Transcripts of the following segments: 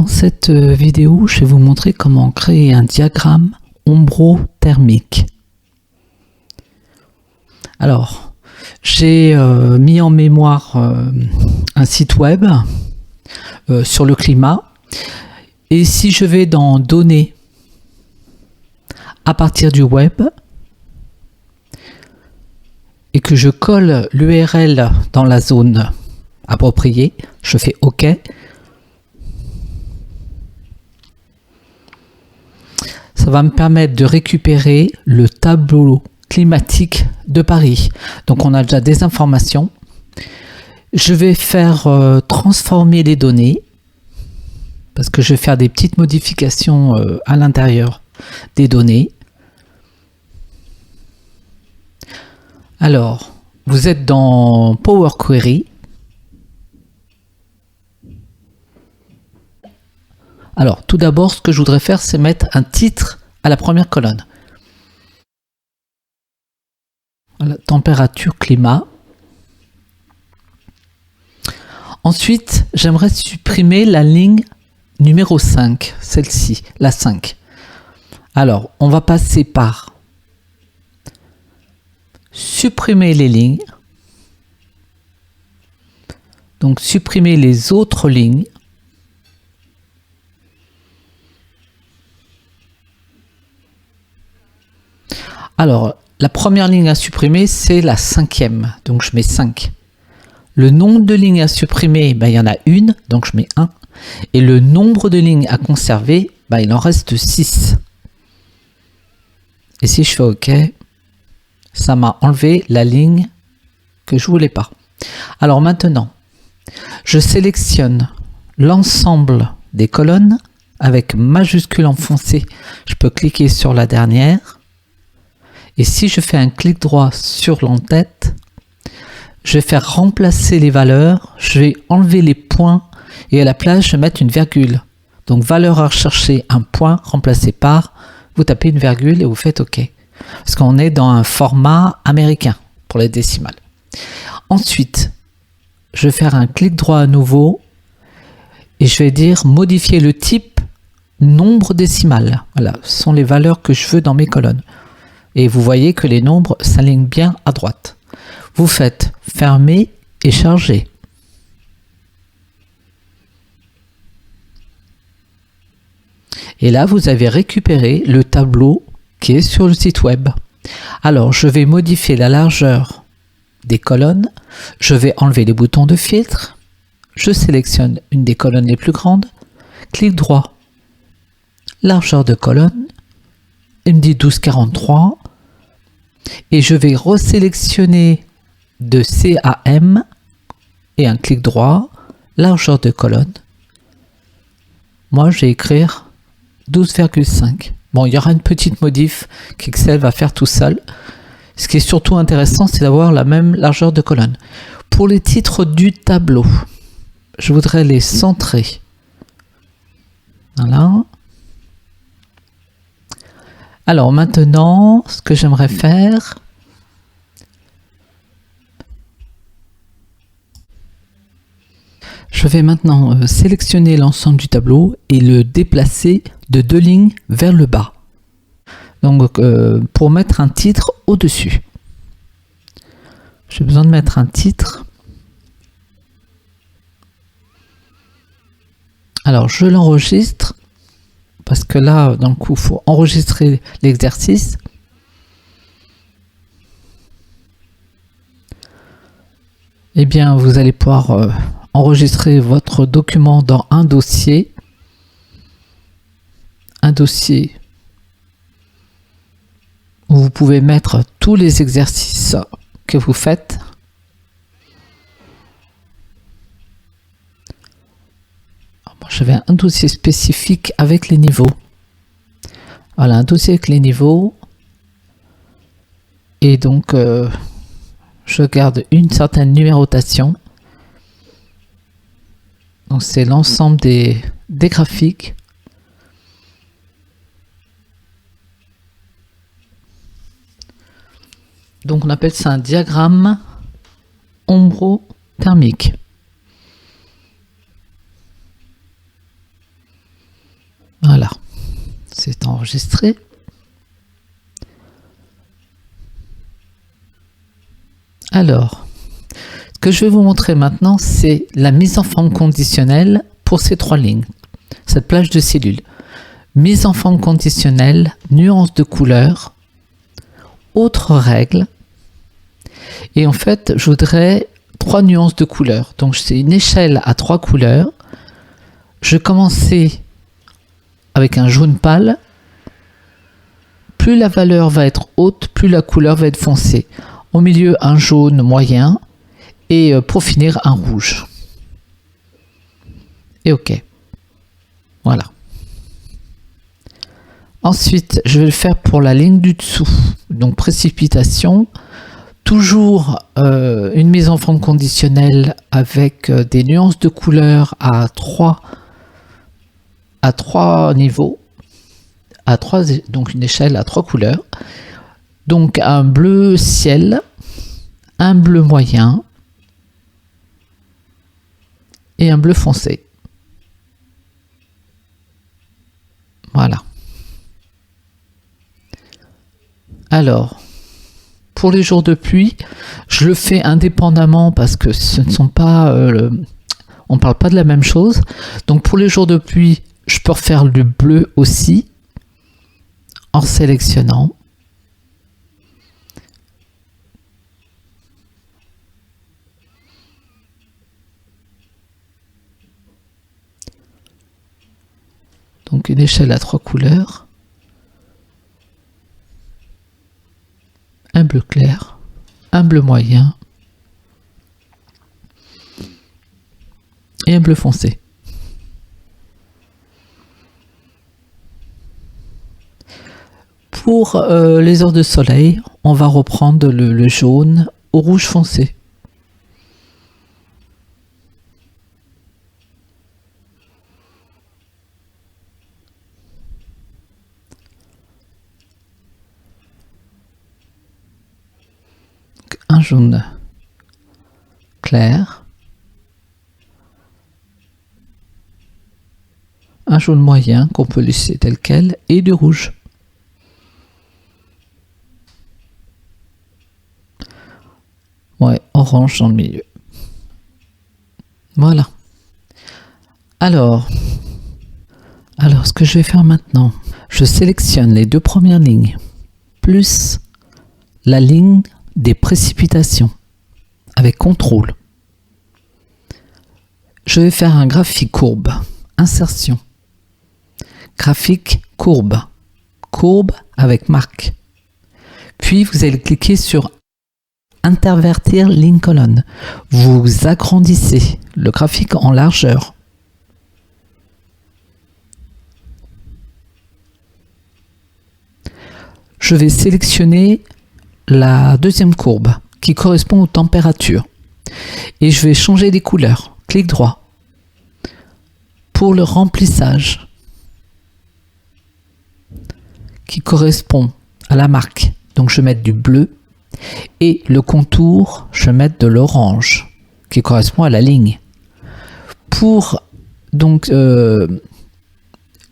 cette vidéo, je vais vous montrer comment créer un diagramme ombrothermique. Alors, j'ai mis en mémoire un site web sur le climat. Et si je vais dans Données à partir du web et que je colle l'URL dans la zone appropriée, je fais OK. Ça va me permettre de récupérer le tableau climatique de Paris. Donc on a déjà des informations. Je vais faire transformer les données parce que je vais faire des petites modifications à l'intérieur des données. Alors, vous êtes dans Power Query. Alors, tout d'abord, ce que je voudrais faire, c'est mettre un titre à la première colonne. Voilà, température, climat. Ensuite, j'aimerais supprimer la ligne numéro 5, celle-ci, la 5. Alors, on va passer par supprimer les lignes. Donc, supprimer les autres lignes. Alors, la première ligne à supprimer, c'est la 5e. Donc, je mets 5. Le nombre de lignes à supprimer, il y en a une, donc je mets 1. Et le nombre de lignes à conserver, il en reste 6. Et si je fais OK, ça m'a enlevé la ligne que je voulais pas. Alors maintenant, je sélectionne l'ensemble des colonnes avec majuscule enfoncée. Je peux cliquer sur la dernière. Et si je fais un clic droit sur l'entête, je vais faire remplacer les valeurs, je vais enlever les points et à la place, je vais mettre une virgule. Donc, valeur à rechercher, un point remplacé par, vous tapez une virgule et vous faites OK. Parce qu'on est dans un format américain pour les décimales. Ensuite, je vais faire un clic droit à nouveau et je vais dire modifier le type nombre décimal. Voilà, ce sont les valeurs que je veux dans mes colonnes. Et vous voyez que les nombres s'alignent bien à droite. Vous faites fermer et charger. Et là, vous avez récupéré le tableau qui est sur le site web. Alors, je vais modifier la largeur des colonnes. Je vais enlever les boutons de filtre. Je sélectionne une des colonnes les plus grandes. Clic droit. Largeur de colonne. Il me dit 12,43. Et je vais resélectionner de C à M et un clic droit, largeur de colonne. Moi, je vais écrire 12,5. Bon, il y aura une petite modif qu'Excel va faire tout seul. Ce qui est surtout intéressant, c'est d'avoir la même largeur de colonne. Pour les titres du tableau, je voudrais les centrer. Voilà. Alors maintenant, ce que j'aimerais faire, je vais maintenant sélectionner l'ensemble du tableau et le déplacer de 2 lignes vers le bas. Donc pour mettre un titre au-dessus. J'ai besoin de mettre un titre. Alors je l'enregistre. Parce que là, d'un coup, il faut enregistrer l'exercice. Eh bien, vous allez pouvoir enregistrer votre document dans un dossier. Un dossier où vous pouvez mettre tous les exercices que vous faites. J'avais un dossier spécifique avec les niveaux. Voilà, un dossier avec les niveaux. Et donc, je garde une certaine numérotation. Donc, c'est l'ensemble des graphiques. Donc, on appelle ça un diagramme ombrothermique. c'est enregistré. Alors, ce que je vais vous montrer maintenant, c'est la mise en forme conditionnelle pour ces 3 lignes, cette plage de cellules. Mise en forme conditionnelle, nuance de couleur, autre règle. Et en fait, je voudrais 3 nuances de couleur. Donc, c'est une échelle à 3 couleurs. Je commençais avec un jaune pâle. Plus la valeur va être haute, plus la couleur va être foncée. Au milieu, un jaune moyen. Et pour finir, un rouge. Et OK. Voilà. Ensuite, je vais le faire pour la ligne du dessous. Donc, précipitation. Toujours une mise en forme conditionnelle avec des nuances de couleurs à 3 niveaux. Donc, une échelle à 3 couleurs. Donc, un bleu ciel, un bleu moyen et un bleu foncé. Voilà. Alors, pour les jours de pluie, je le fais indépendamment parce que ce ne sont pas... on ne parle pas de la même chose. Donc, pour les jours de pluie, je peux refaire du bleu aussi en sélectionnant. Donc, une échelle à 3 couleurs. Un bleu clair, un bleu moyen et un bleu foncé. Pour les heures de soleil, on va reprendre le jaune au rouge foncé. Un jaune clair, un jaune moyen qu'on peut laisser tel quel et du rouge. Ouais, orange dans le milieu. Voilà. Alors, ce que je vais faire maintenant, je sélectionne les 2 premières lignes plus la ligne des précipitations avec contrôle. Je vais faire un graphique courbe, insertion, graphique courbe, courbe avec marque. Puis vous allez cliquer sur intervertir ligne colonne. Vous agrandissez le graphique en largeur. Je vais sélectionner la deuxième courbe qui correspond aux températures et je vais changer les couleurs. Clic droit pour le remplissage qui correspond à la marque. Donc je vais mettre du bleu et le contour, je vais mettre de l'orange qui correspond à la ligne. Pour donc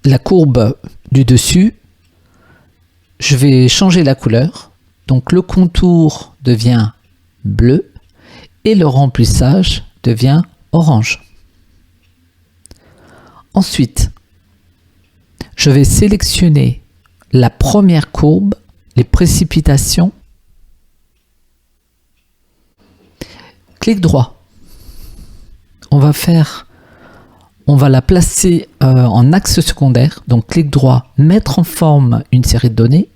la courbe du dessus, je vais changer la couleur. Donc le contour devient bleu et le remplissage devient orange. Ensuite, je vais sélectionner la première courbe, les précipitations. Clic droit. On va la placer en axe secondaire. Donc clic droit, mettre en forme une série de données.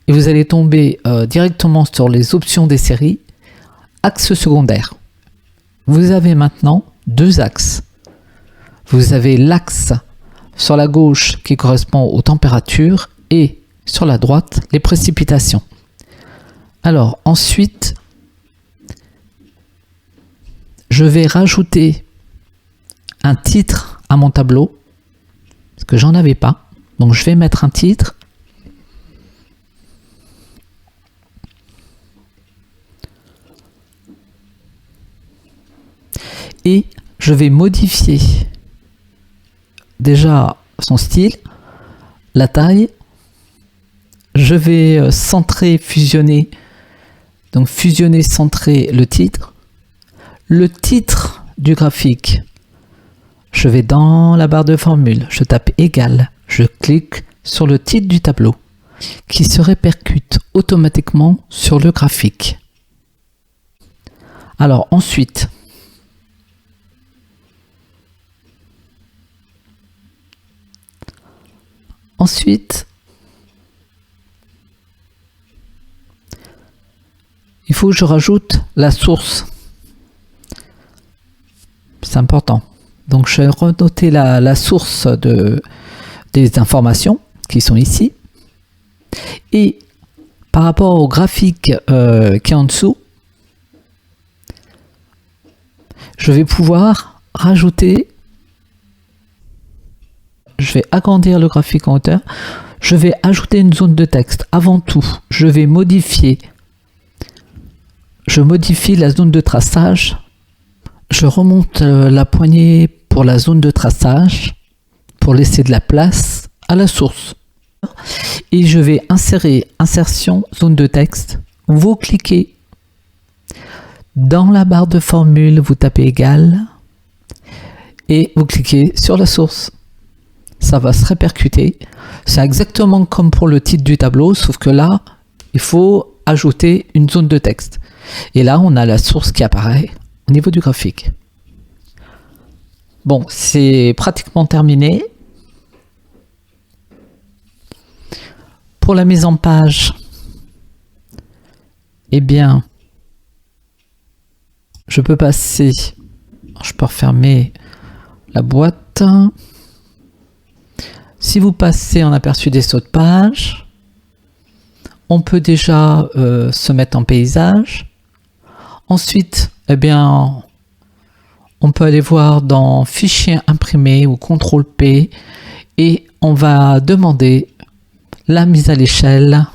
Et vous allez tomber directement sur les options des séries, axe secondaire. Vous avez maintenant 2 axes. Vous avez l'axe sur la gauche qui correspond aux températures et sur la droite les précipitations. Alors ensuite, je vais rajouter un titre à mon tableau parce que j'en avais pas. Donc je vais mettre un titre. Et je vais modifier déjà son style. la taille. Je vais centrer, fusionner. Donc fusionner, centrer le titre. Le titre du graphique. Je vais dans la barre de formule. Je tape égal. Je clique sur le titre du tableau qui se répercute automatiquement sur le graphique. Alors ensuite, il faut que je rajoute la source. C'est important. Donc je vais renoter la source des informations qui sont ici. Et par rapport au graphique qui est en dessous, je vais pouvoir rajouter, je vais agrandir le graphique en hauteur, je vais ajouter une zone de texte. Avant tout, je modifie la zone de traçage, je remonte la poignée pour la zone de traçage, pour laisser de la place à la source. Et je vais insérer, insertion, zone de texte. Vous cliquez dans la barre de formule, vous tapez égal et vous cliquez sur la source. Ça va se répercuter. C'est exactement comme pour le titre du tableau, sauf que là, il faut ajouter une zone de texte. Et là, on a la source qui apparaît au niveau du graphique. Bon, c'est pratiquement terminé. Pour la mise en page, eh bien, je peux passer, je peux refermer la boîte. Si vous passez en aperçu des sauts de page, on peut déjà se mettre en paysage. Ensuite, eh bien, on peut aller voir dans Fichier imprimé ou CTRL P et on va demander la mise à l'échelle,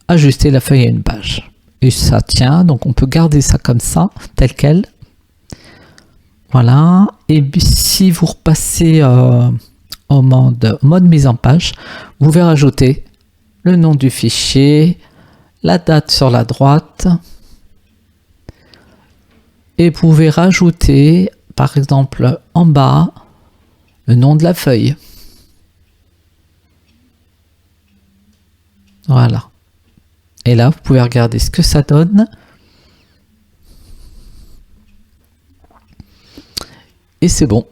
ajuster la feuille à une page. Et ça tient, donc on peut garder ça comme ça, tel quel. Voilà. Et si vous repassez au mode mise en page, vous pouvez rajouter le nom du fichier, la date sur la droite, et vous pouvez rajouter, par exemple, en bas, le nom de la feuille. Voilà. Et là, vous pouvez regarder ce que ça donne. Et c'est bon.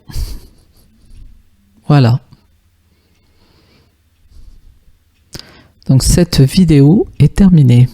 Voilà. Donc cette vidéo est terminée.